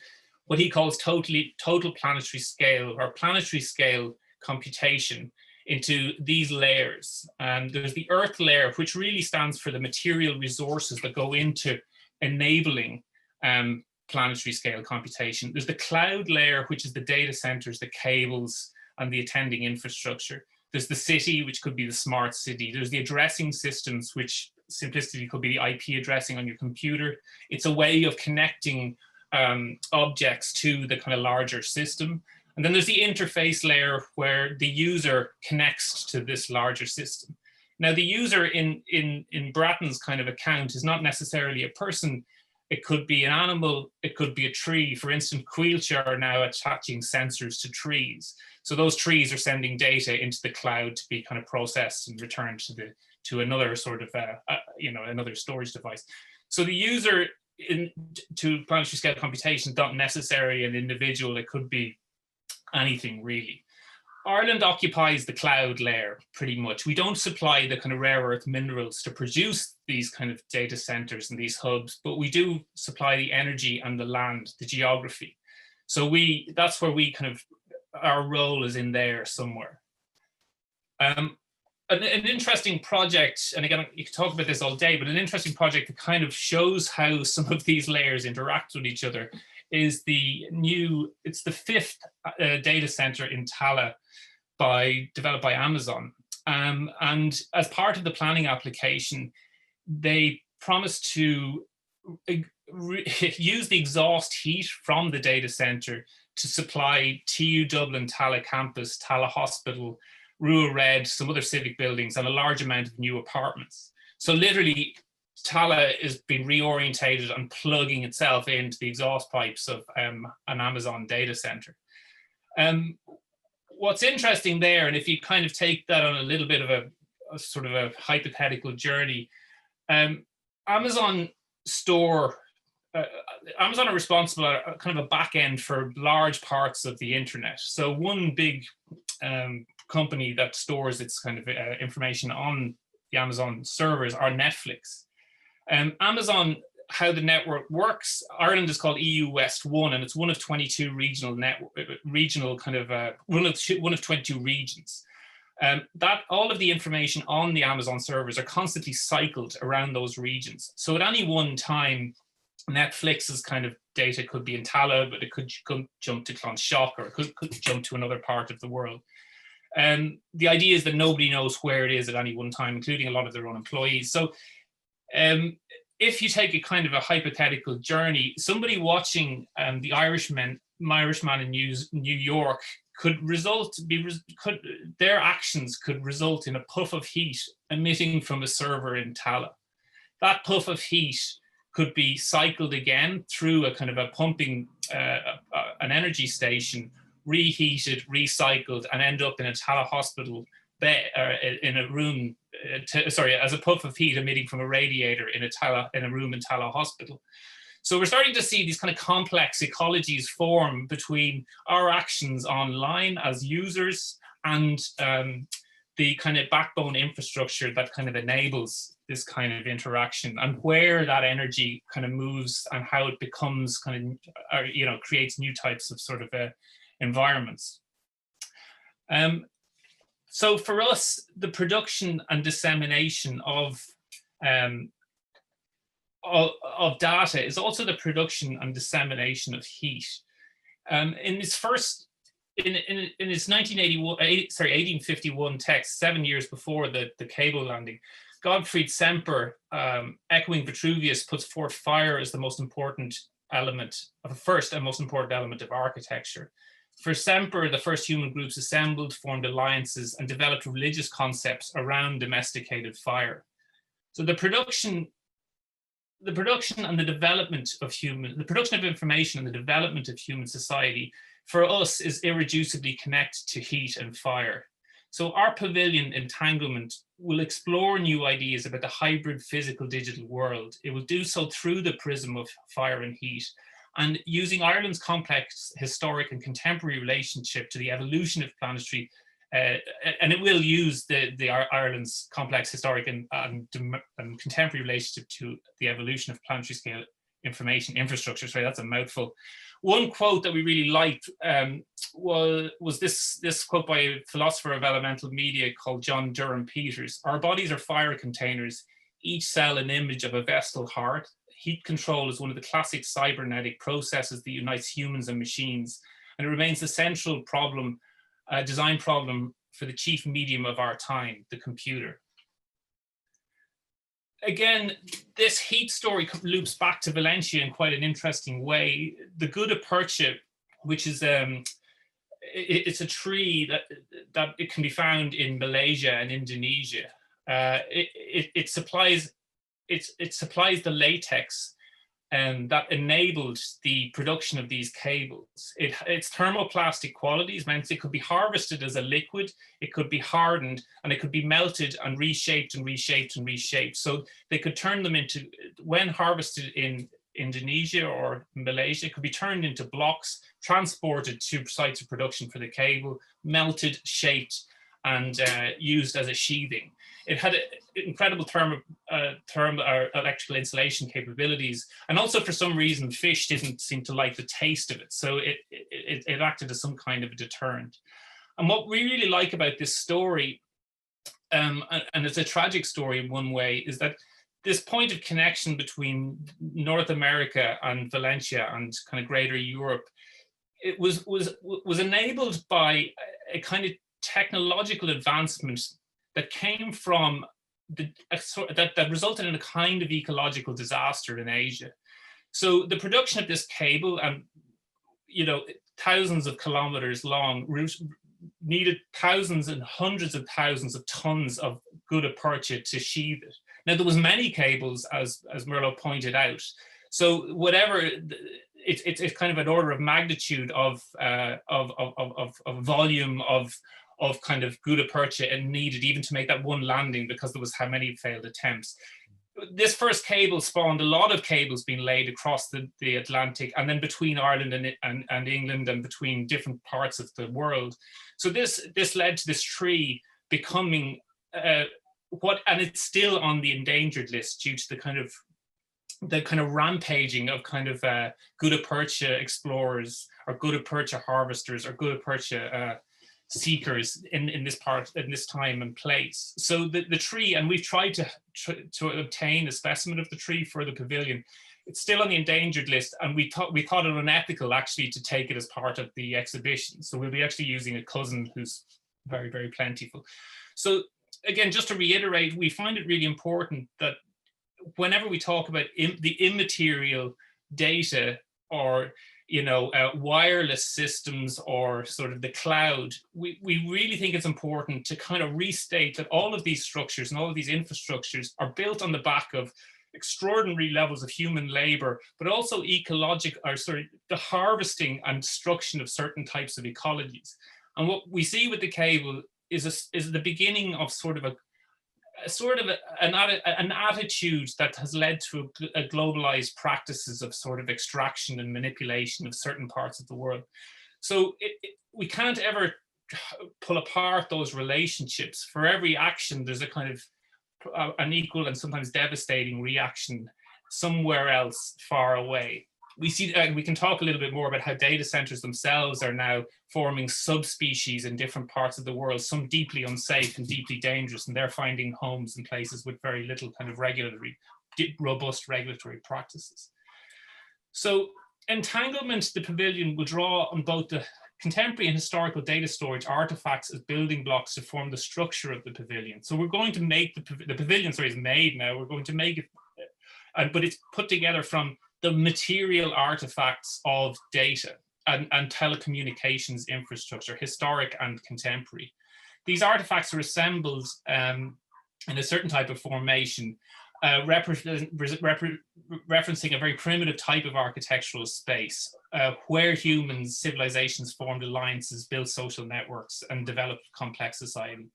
what he calls total planetary scale or planetary scale computation into these layers. There's the Earth layer, which really stands for the material resources that go into enabling planetary scale computation. There's the cloud layer, which is the data centers, the cables, and the attending infrastructure. There's the city, which could be the smart city. There's the addressing systems, which simplistically could be the IP addressing on your computer. It's a way of connecting objects to the kind of larger system. And then there's the interface layer where the user connects to this larger system. Now, the user in Bratton's kind of account is not necessarily a person. It could be an animal, it could be a tree. For instance, Quilcha are now attaching sensors to trees. So those trees are sending data into the cloud to be kind of processed and returned to another sort of, another storage device. So the user to planetary scale computation is not necessarily an individual, it could be anything really. Ireland occupies the cloud layer pretty much. We don't supply the kind of rare earth minerals to produce these kind of data centers and these hubs, but we do supply the energy and the land, the geography. So that's where we kind of, our role is in there somewhere. An interesting project, and again, you could talk about this all day, but an interesting project that kind of shows how some of these layers interact with each other is it's the fifth data center in Tallaght developed by Amazon. And as part of the planning application, they promised to use the exhaust heat from the data center to supply TU Dublin, Tallaght campus, Tallaght Hospital, Rua Red, some other civic buildings, and a large amount of new apartments. So literally, Tallaght is being reorientated and plugging itself into the exhaust pipes of an Amazon data center. What's interesting there, and if you kind of take that on a little bit of a sort of a hypothetical journey, Amazon store, Amazon are responsible at kind of a back end for large parts of the internet. So one big company that stores its kind of information on the Amazon servers are Netflix. Amazon, how the network works, Ireland is called EU West 1, and it's one of 22 regional kind of one of 22 regions. That all of the information on the Amazon servers are constantly cycled around those regions. So at any one time, Netflix's kind of data could be in Tala, but it could jump to Clonshock, or it could jump to another part of the world. The idea is that nobody knows where it is at any one time, including a lot of their own employees. So if you take a kind of a hypothetical journey, somebody watching the Irishman in New York their actions could result in a puff of heat emitting from a server in Tala. That puff of heat could be cycled again through a kind of a pumping, an energy station, reheated, recycled, and end up in a Tala hospital bed, in a room, as a puff of heat emitting from a radiator in a room in Tala hospital. So we're starting to see these kind of complex ecologies form between our actions online as users and the kind of backbone infrastructure that kind of enables this kind of interaction, and where that energy kind of moves and how it becomes kind of, creates new types of sort of environments. So for us, the production and dissemination of data is also the production and dissemination of heat. In its 1851 text, 7 years before the cable landing, Gottfried Semper, echoing Vitruvius, puts forth fire as the most important element, first and most important element of architecture. For Semper, the first human groups assembled, formed alliances, and developed religious concepts around domesticated fire. So the production and the development of the production of information and the development of human society, for us, is irreducibly connected to heat and fire. So our pavilion, Entanglement, will explore new ideas about the hybrid physical digital world. It will do so through the prism of fire and heat, and using Ireland's complex historic and contemporary relationship to the evolution of planetary, and it will use Ireland's complex historic and contemporary relationship to the evolution of planetary scale information infrastructure. Sorry, that's a mouthful. One quote that we really liked was this quote by a philosopher of elemental media called John Durham Peters. "Our bodies are fire containers, each cell an image of a vestal heart. Heat control is one of the classic cybernetic processes that unites humans and machines, and it remains the central problem, design problem for the chief medium of our time, the computer." Again, this heat story loops back to Valentia in quite an interesting way. The Gutta percha, which is it's a tree that it can be found in Malaysia and Indonesia. It supplies the latex that enabled the production of these cables. Its thermoplastic qualities meant it could be harvested as a liquid, it could be hardened, and it could be melted and reshaped and reshaped and reshaped. So they could turn them into, when harvested in Indonesia or Malaysia, it could be turned into blocks, transported to sites of production for the cable, melted, shaped, and used as a sheathing. It had incredible electrical insulation capabilities, and also for some reason fish didn't seem to like the taste of it, so it acted as some kind of a deterrent. And what we really like about this story, and it's a tragic story in one way, is that this point of connection between North America and Valentia and kind of greater Europe, it was enabled by a kind of technological advancement that came from that resulted in a kind of ecological disaster in Asia. So the production of this cable, and thousands of kilometers long, needed thousands and hundreds of thousands of tons of gutta percha to sheathe it. Now there was many cables, as Merlo pointed out. So whatever, it's kind of an order of magnitude of volume of kind of gutta percha and needed even to make that one landing, because there was how many failed attempts. this first cable spawned a lot of cables being laid across the Atlantic, and then between Ireland and England, and between different parts of the world. So this led to this tree becoming and it's still on the endangered list due to the kind of rampaging of kind of gutta percha explorers, or gutta percha harvesters, or gutta percha seekers in this time and place. So the tree, and we've tried to obtain a specimen of the tree for the pavilion. It's still on the endangered list, and we thought it unethical actually to take it as part of the exhibition. So we'll be actually using a cousin who's very, very plentiful. So again, just to reiterate, we find it really important that whenever we talk about the immaterial data, or wireless systems, or sort of the cloud, we really think it's important to kind of restate that all of these structures and all of these infrastructures are built on the back of extraordinary levels of human labor, but also the harvesting and destruction of certain types of ecologies. And what we see with the cable is the beginning of an attitude that has led to a globalized practices of sort of extraction and manipulation of certain parts of the world. So we can't ever pull apart those relationships. For every action, there's a kind of an equal and sometimes devastating reaction somewhere else far away. We see, we can talk a little bit more about how data centers themselves are now forming subspecies in different parts of the world, some deeply unsafe and deeply dangerous, and they're finding homes in places with very little kind of robust regulatory practices. So Entanglement, the pavilion, will draw on both the contemporary and historical data storage artifacts as building blocks to form the structure of the pavilion. So we're going to make the pavilion, is made now. We're going to make it, but it's put together from the material artifacts of data and telecommunications infrastructure, historic and contemporary. These artifacts are assembled in a certain type of formation, referencing a very primitive type of architectural space, where humans, civilizations formed alliances, built social networks, and developed complex society.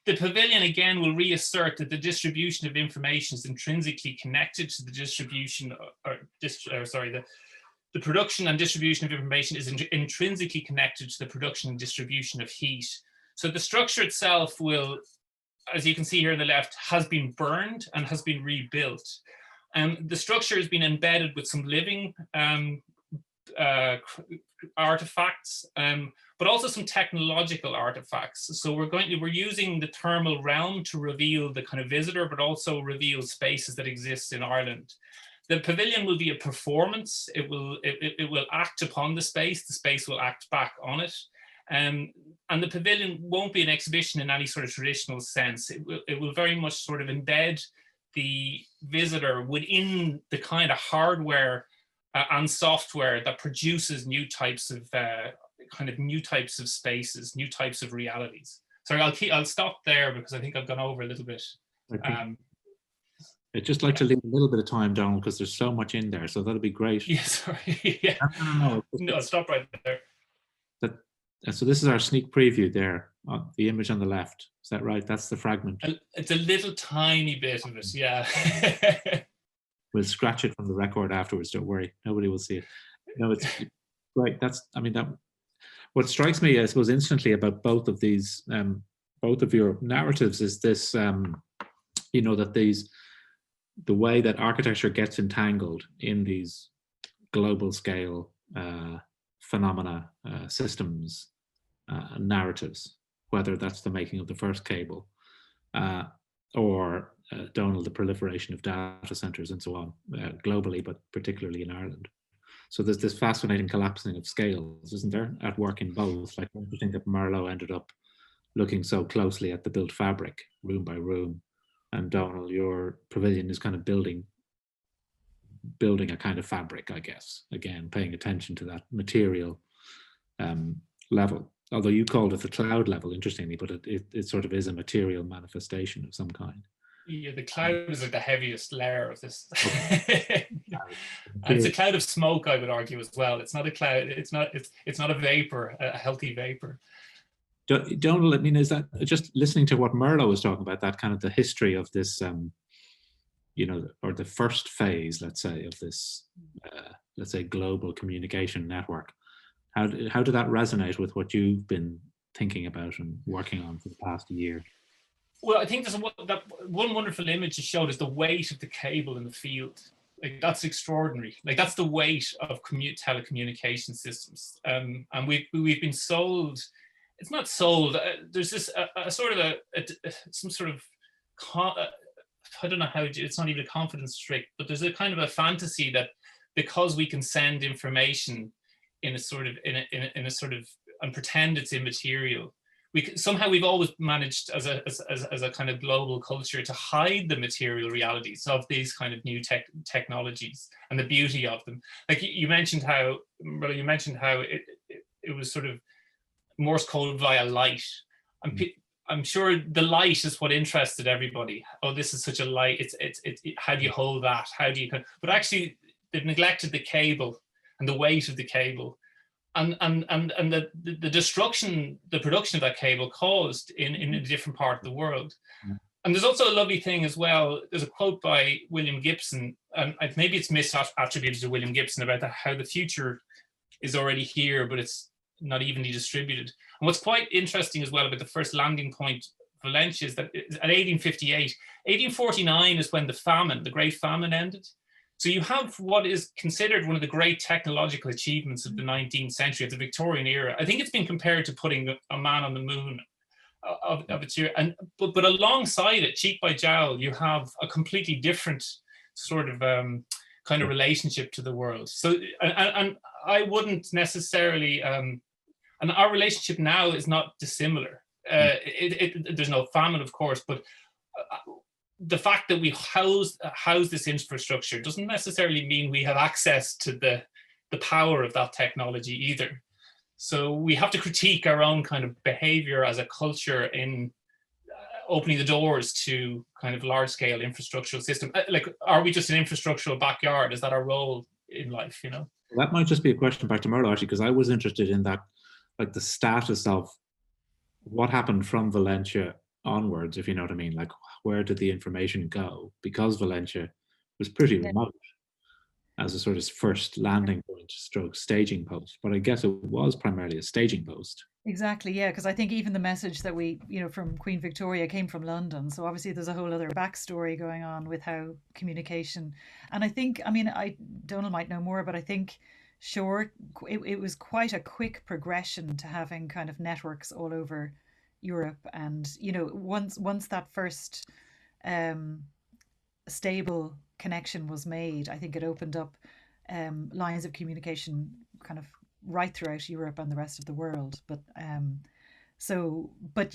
The pavilion, again, will reassert that the distribution of information is intrinsically connected to the distribution, the production and distribution of information is intrinsically connected to the production and distribution of heat. So the structure itself will, as you can see here on the left, has been burned and has been rebuilt. The structure has been embedded with some living artifacts, but also some technological artifacts. So we're using the thermal realm to reveal the kind of visitor, but also reveal spaces that exist in Ireland. The pavilion will be a performance. It will act upon the space will act back on it. And the pavilion won't be an exhibition in any sort of traditional sense. It will very much sort of embed the visitor within the kind of hardware and software that produces new types of spaces, new types of realities. Sorry, I'll stop there because I think I've gone over a little bit. I'd just like to leave a little bit of time, Donal, because there's so much in there, so that'll be great. Yeah, sorry. Yeah. No, stop right there. So this is our sneak preview there, the image on the left. Is that right? That's the fragment. It's a little tiny bit of it, yeah. We'll scratch it from the record afterwards, don't worry. Nobody will see it. No, it's right. What strikes me, I suppose, instantly about both of these, both of your narratives is this, that the way that architecture gets entangled in these global scale phenomena, systems, narratives, whether that's the making of the first cable or Donal, the proliferation of data centers and so on, globally, but particularly in Ireland. So there's this fascinating collapsing of scales, isn't there, at work in both? Like, I think that Merlo ended up looking so closely at the built fabric, room by room, and Donal, your pavilion is kind of building a kind of fabric, I guess, again, paying attention to that material level. Although you called it the cloud level, interestingly, but it sort of is a material manifestation of some kind. Yeah, the cloud is like the heaviest layer of this. And it's a cloud of smoke, I would argue, as well. It's not a cloud. It's not a vapor, a healthy vapor. Donal, I mean, is that just listening to what Merlo was talking about, that kind of the history of this, or the first phase, let's say, of this, let's say, global communication network. How did that resonate with what you've been thinking about and working on for the past year? Well, I think there's one wonderful image you showed is the weight of the cable in the field. Like, that's extraordinary. Like, that's the weight of telecommunication systems. And we've been sold. It's not sold. There's this some sort of I don't know how. It's not even a confidence trick, but there's a kind of a fantasy that because we can send information in a sort of and pretend it's immaterial, we've always managed as a kind of global culture to hide the material realities of these kind of new technologies and the beauty of them. Like you mentioned how it was sort of Morse code via light. I'm sure the light is what interested everybody. Oh, this is such a light. It's how do you hold that? How do you? But actually, they've neglected the cable and the weight of the cable, and the destruction, the production of that cable caused in a different part of the world. And there's also a lovely thing as well. There's a quote by William Gibson, and maybe it's misattributed to William Gibson about how the future is already here, but it's not evenly distributed. And what's quite interesting as well about the first landing point, Valentia, is that at 1849 is when the Great Famine ended. So you have what is considered one of the great technological achievements of the 19th century, of the Victorian era. I think it's been compared to putting a man on the moon of its year. But alongside it, cheek by jowl, you have a completely different sort of kind of relationship to the world. So, and I wouldn't necessarily, and our relationship now is not dissimilar. There's no famine, of course, but the fact that we house this infrastructure doesn't necessarily mean we have access to the power of that technology either. So we have to critique our own kind of behavior as a culture in opening the doors to kind of large-scale infrastructural system. Like, are we just an infrastructural backyard? Is that our role in life, you know? That might just be a question back to Merlo, actually, because I was interested in that, like the status of what happened from Valentia onwards, if you know what I mean. Like, where did the information go? Because Valentia was pretty remote as a sort of first landing point stroke staging post, but I guess it was primarily a staging post. Exactly, yeah, because I think even the message that we, from Queen Victoria came from London. So obviously there's a whole other backstory going on with how communication. And I think, Donal might know more, but I think, sure, it was quite a quick progression to having kind of networks all over Europe. And, once that first stable connection was made, I think it opened up lines of communication kind of right throughout Europe and the rest of the world. But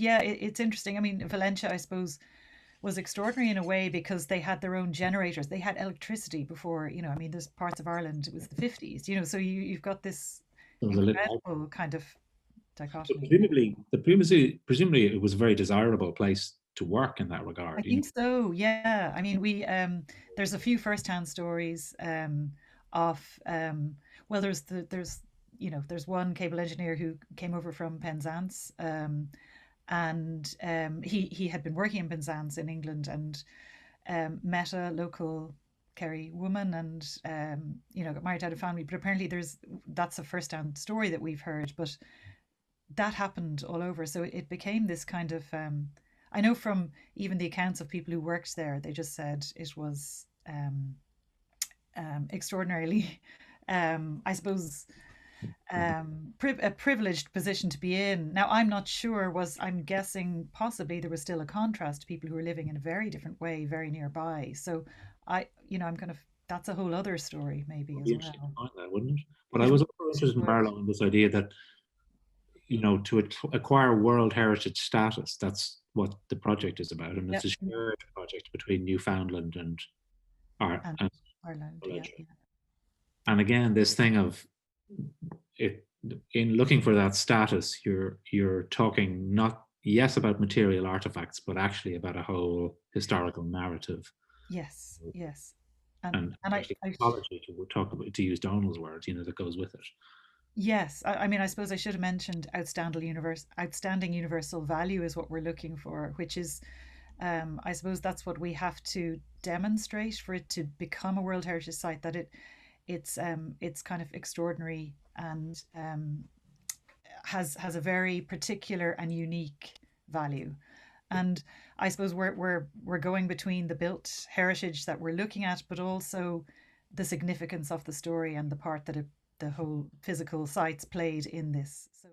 yeah, it's interesting. I mean, Valentia, I suppose, was extraordinary in a way because they had their own generators. They had electricity before, there's parts of Ireland, it was the 50s, so you've got this incredible kind of dichotomy. So presumably it was a very desirable place to work in that regard. I think so, yeah. I mean, we there's a few first-hand stories of well, there's one cable engineer who came over from Penzance, and he had been working in Penzance in England and met a local Kerry woman and got married, had a family. But apparently that's a first-hand story that we've heard, but that happened all over. So it became this kind of I know from even the accounts of people who worked there, they just said it was extraordinarily, I suppose, a privileged position to be in. Now, I'm not sure, I'm guessing possibly there was still a contrast to people who were living in a very different way, very nearby. So I'm kind of, that's a whole other story maybe as well. That, wouldn't it? But I was also interested in Merlo in this idea that, to acquire World Heritage status, that's what the project is about. And it's a shared project between Newfoundland and Ireland. Yeah. And again, this thing of it, in looking for that status, you're talking not about material artifacts, but actually about a whole historical narrative. Yes. And I to talk about, to use Donal's words, that goes with it. Yes, I mean, I suppose I should have mentioned outstanding universal value is what we're looking for, which is, I suppose that's what we have to demonstrate for it to become a World Heritage Site, that it's kind of extraordinary and has a very particular and unique value. And I suppose we're going between the built heritage that we're looking at, but also the significance of the story and the part that the whole physical sites played in this. So